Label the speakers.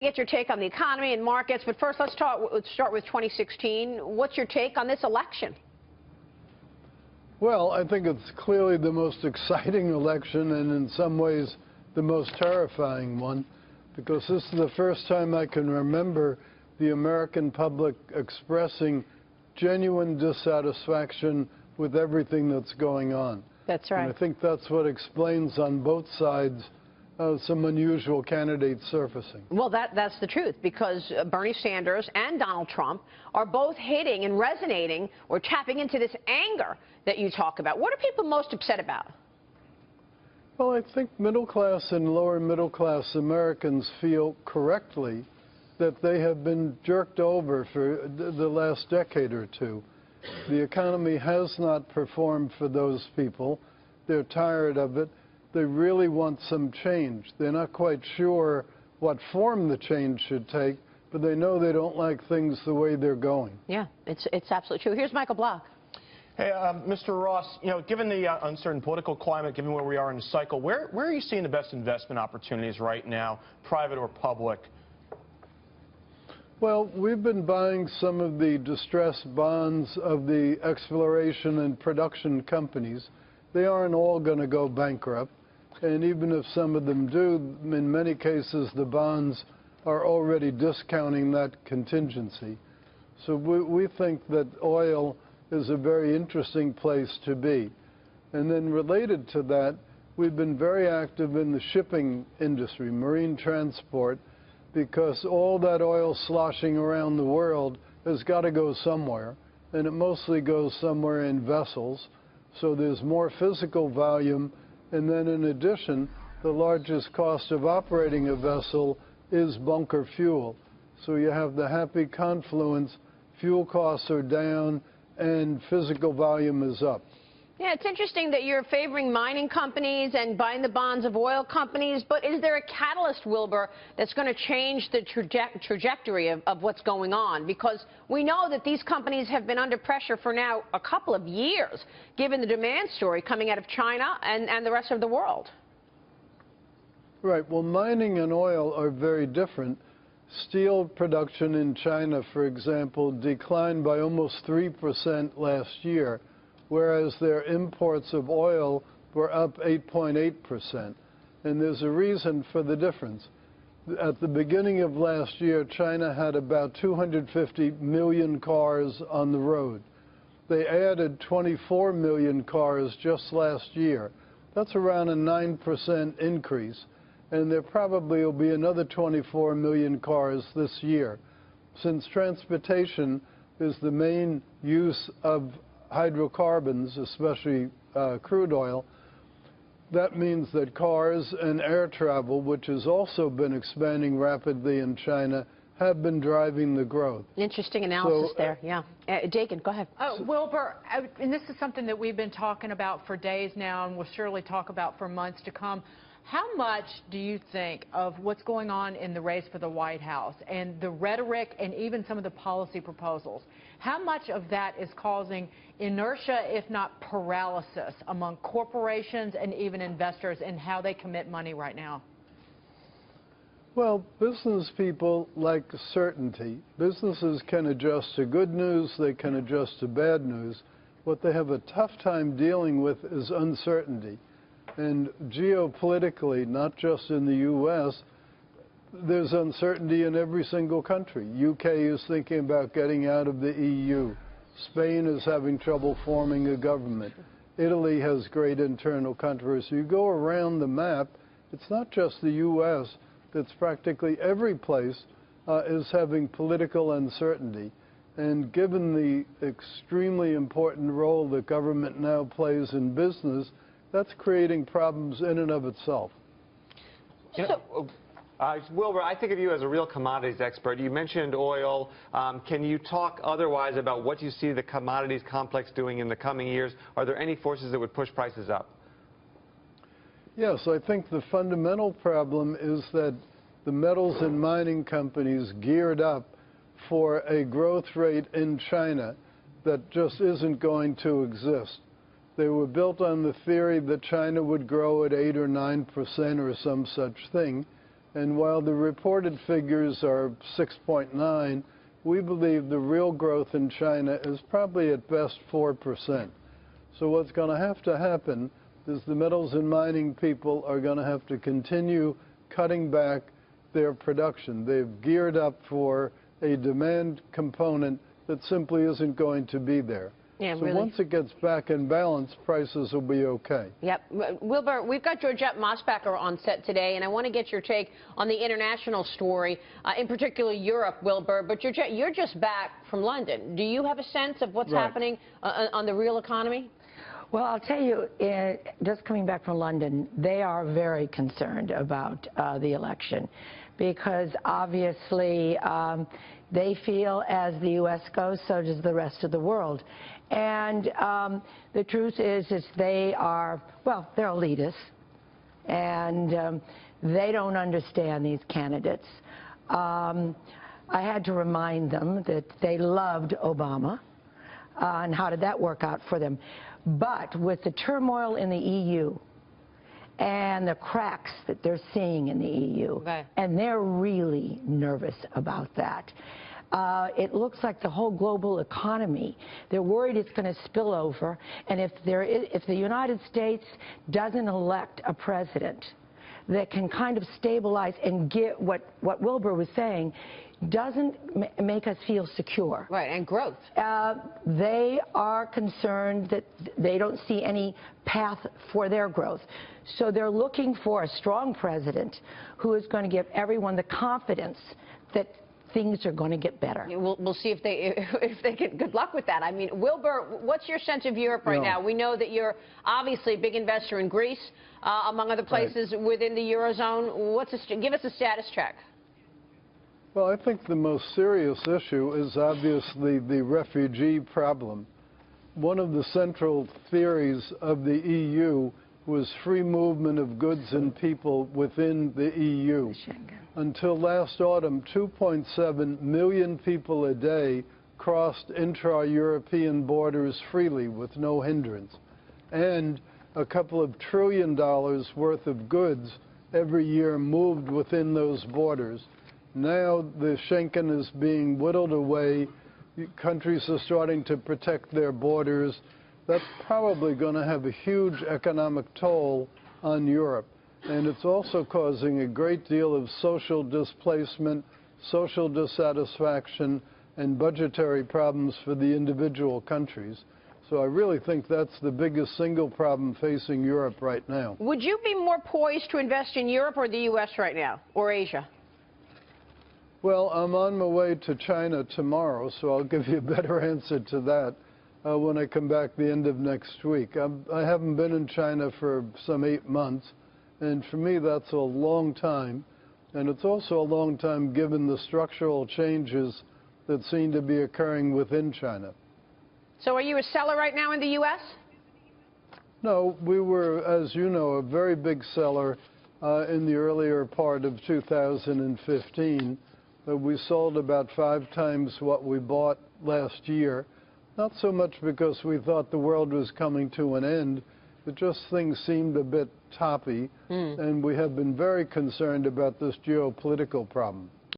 Speaker 1: Get your take on the economy and markets, but first let's start with 2016. What's your take on this election?
Speaker 2: Well, I think it's clearly the most exciting election and in some ways the most terrifying one, because this is the first time I can remember the American public expressing genuine dissatisfaction with everything that's going on.
Speaker 1: That's right.
Speaker 2: And I think that's what explains on both sides some unusual candidates surfacing.
Speaker 1: Well, that's the truth, because Bernie Sanders and Donald Trump are both hitting and resonating or tapping into this anger that you talk about. What are people most upset about?
Speaker 2: Well, I think middle-class and lower-middle-class Americans feel correctly that they have been jerked over for the last decade or two. The economy has not performed for those people. They're tired of it. They really want some change. They're not quite sure what form the change should take, but they know they don't like things the way they're going.
Speaker 1: Yeah, it's absolutely true. Here's Michael Block.
Speaker 3: Hey, Mr. Ross, given the uncertain political climate, given where we are in the cycle, where are you seeing the best investment opportunities right now, private or public?
Speaker 2: Well, we've been buying some of the distressed bonds of the exploration and production companies. They aren't all going to go bankrupt. And even if some of them do, in many cases, the bonds are already discounting that contingency. So we think that oil is a very interesting place to be. And then related to that, we've been very active in the shipping industry, marine transport, because all that oil sloshing around the world has got to go somewhere, and it mostly goes somewhere in vessels. So there's more physical volume. And then in addition, the largest cost of operating a vessel is bunker fuel. So you have the happy confluence, fuel costs are down and physical volume is up.
Speaker 1: Yeah, it's interesting that you're favoring mining companies and buying the bonds of oil companies, but is there a catalyst, Wilbur, that's going to change the trajectory of what's going on? Because we know that these companies have been under pressure for now a couple of years, given the demand story coming out of China and the rest of the world.
Speaker 2: Right. Well, mining and oil are very different. Steel production in China, for example, declined by almost 3% last year, whereas their imports of oil were up 8.8%. And there's a reason for the difference. At the beginning of last year, China had about 250 million cars on the road. They added 24 million cars just last year. That's around a 9% increase. And there probably will be another 24 million cars this year. Since transportation is the main use of hydrocarbons, especially crude oil, that means that cars and air travel, which has also been expanding rapidly in China, have been driving the growth.
Speaker 1: Interesting analysis there, yeah. Dakin, go ahead.
Speaker 4: Wilbur, and this is something that we've been talking about for days now and we'll surely talk about for months to come. How much do you think of what's going on in the race for the White House and the rhetoric and even some of the policy proposals, how much of that is causing inertia, if not paralysis, among corporations and even investors in how they commit money right now?
Speaker 2: Well, business people like certainty. Businesses can adjust to good news, they can adjust to bad news. What they have a tough time dealing with is uncertainty. And geopolitically, not just in the U.S., there's uncertainty in every single country. UK is thinking about getting out of the EU. Spain is having trouble forming a government. Italy has great internal controversy. You go around the map, it's not just the U.S., it's practically every place is having political uncertainty. And given the extremely important role that government now plays in business, that's creating problems in and of itself.
Speaker 5: Wilbur, I think of you as a real commodities expert. You mentioned oil. Can you talk otherwise about what you see the commodities complex doing in the coming years? Are there any forces that would push prices up?
Speaker 2: Yes, I think the fundamental problem is that the metals and mining companies geared up for a growth rate in China that just isn't going to exist. They were built on the theory that China would grow at 8 or 9% or some such thing. And while the reported figures are 6.9, we believe the real growth in China is probably at best 4%. So what's going to happen is the metals and mining people are going to have to continue cutting back their production. They've geared up for a demand component that simply isn't going to be there.
Speaker 1: Yeah,
Speaker 2: so
Speaker 1: really.
Speaker 2: Once it gets back in balance, prices will be okay.
Speaker 1: Yep. Wilbur, we've got Georgette Mosbacher on set today, and I want to get your take on the international story, in particular Europe, Wilbur. But Georgette, you're just back from London. Do you have a sense of what's happening on the real economy?
Speaker 6: Well, I'll tell you, just coming back from London, they are very concerned about the election because obviously they feel as the U.S. goes, so does the rest of the world. And the truth is they are, well, they're elitists, and they don't understand these candidates. I had to remind them that they loved Obama, and how did that work out for them? But with the turmoil in the EU and the cracks that they're seeing in the EU, and they're really nervous about that. It looks like the whole global economy, they're worried it's going to spill over, and if the United States doesn't elect a president that can kind of stabilize and get what Wilbur was saying, doesn't make us feel secure.
Speaker 1: Right, and growth.
Speaker 6: They are concerned that they don't see any path for their growth. So they're looking for a strong president who is going to give everyone the confidence that things are going to get better.
Speaker 1: We'll see if they get good luck with that. I mean, Wilbur, what's your sense of Europe right now? We know that you're obviously a big investor in Greece, among other places within the Eurozone. Give us a status check.
Speaker 2: Well, I think the most serious issue is obviously the refugee problem. One of the central theories of the EU was free movement of goods and people within the EU. Until last autumn, 2.7 million people a day crossed intra-European borders freely with no hindrance. And a couple of $1 trillion worth of goods every year moved within those borders. Now the Schengen is being whittled away. Countries are starting to protect their borders. That's probably going to have a huge economic toll on Europe. And it's also causing a great deal of social displacement, social dissatisfaction, and budgetary problems for the individual countries. So I really think that's the biggest single problem facing Europe right now.
Speaker 1: Would you be more poised to invest in Europe or the U.S. right now, or Asia?
Speaker 2: Well, I'm on my way to China tomorrow, so I'll give you a better answer to that when I come back the end of next week. I haven't been in China for some 8 months, and for me that's a long time. And it's also a long time given the structural changes that seem to be occurring within China.
Speaker 1: So are you a seller right now in the U.S.?
Speaker 2: No, we were, as you know, a very big seller in the earlier part of 2015. We sold about 5 times what we bought last year. Not so much because we thought the world was coming to an end, but just things seemed a bit toppy, and we have been very concerned about this geopolitical problem.